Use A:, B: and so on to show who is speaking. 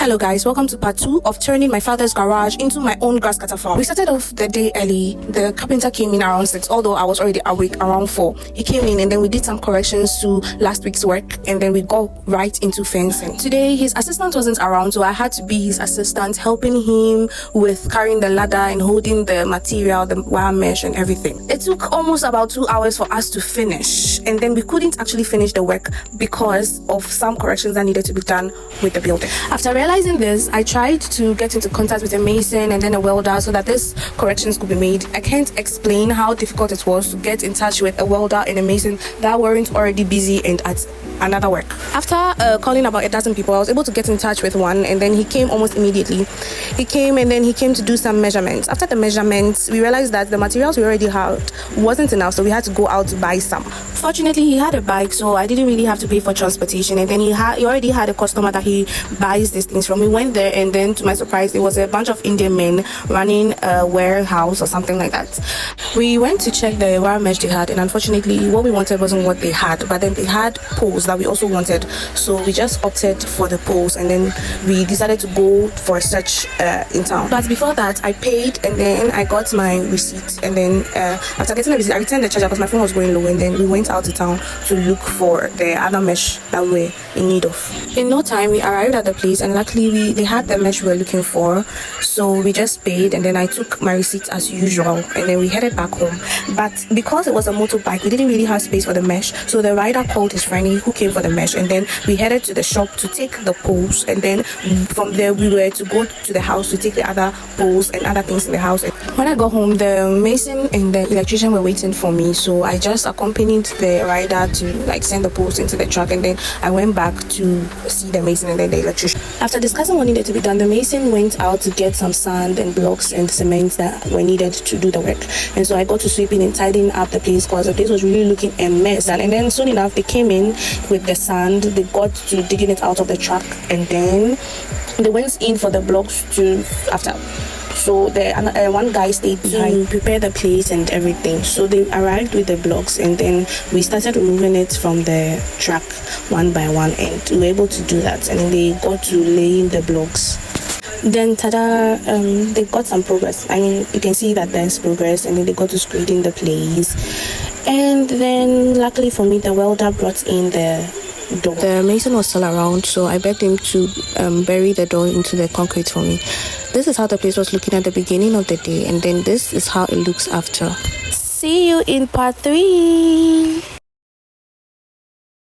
A: Hello guys, welcome to part 2 of turning my father's garage into my own grass cutter farm. We started off the day early. The carpenter came in around 6, although I was already awake around 4. He came in and then we did some corrections to last week's work and then we got right into fencing. Today his assistant wasn't around, so I had to be his assistant, helping him with carrying the ladder and holding the material, the wire mesh and everything. It took almost about 2 hours for us to finish, and then we couldn't actually finish the work because of some corrections that needed to be done with the building. After realizing this, I tried to get into contact with a mason and then a welder so that these corrections could be made. I can't explain how difficult it was to get in touch with a welder and a mason that weren't already busy and at another work. After calling about a dozen people, I was able to get in touch with one, and then he came almost immediately. He came to do some measurements. After the measurements, we realized that the materials we already had wasn't enough, so we had to go out to buy some. Fortunately, he had a bike, so I didn't really have to pay for transportation, and then he already had a customer that he buys these things from. We went there, and then to my surprise, it was a bunch of Indian men running a warehouse or something like that. We went to check the wire mesh they had, and unfortunately what we wanted wasn't what they had, but then they had poles that we also wanted, so we just opted for the poles, and then we decided to go for a search in town. But before that, I paid, and then I got my receipt, and then after getting the receipt, I returned the charger because my phone was going low, and then we went out to town to look for the other mesh that we were in need of. In no time, we arrived at the place, and luckily they had the mesh we were looking for, so we just paid, and then I took my receipt as usual, and then we headed back home. But because it was a motorbike, we didn't really have space for the mesh, so the rider called his friend who came for the mesh, and then we headed to the shop to take the poles, and then from there we were to go to the house to take the other poles and other things in the house. When I got home, the mason and the electrician were waiting for me, so I just accompanied the rider to send the poles into the truck, and then I went back to see the mason and then the electrician. After discussing what needed to be done, the mason went out to get some sand and blocks and cement that were needed to do the work, and so I got to sweeping and tidying up the place because the place was really looking a mess. And then soon enough they came in with the sand, they got to digging it out of the truck, and then they went in for the blocks after. So the one guy stayed behind to prepare the place and everything. So they arrived with the blocks, and then we started removing it from the truck one by one, and we were able to do that, and then they got to laying the blocks. Then tada, they got some progress. I mean, you can see that there's progress, and then they got to screening the place. And then luckily for me, the welder brought in the door. The mason was still around, so I begged him to bury the door into the concrete for me. This is how the place was looking at the beginning of the day, and then this is how it looks after. See you in part 3.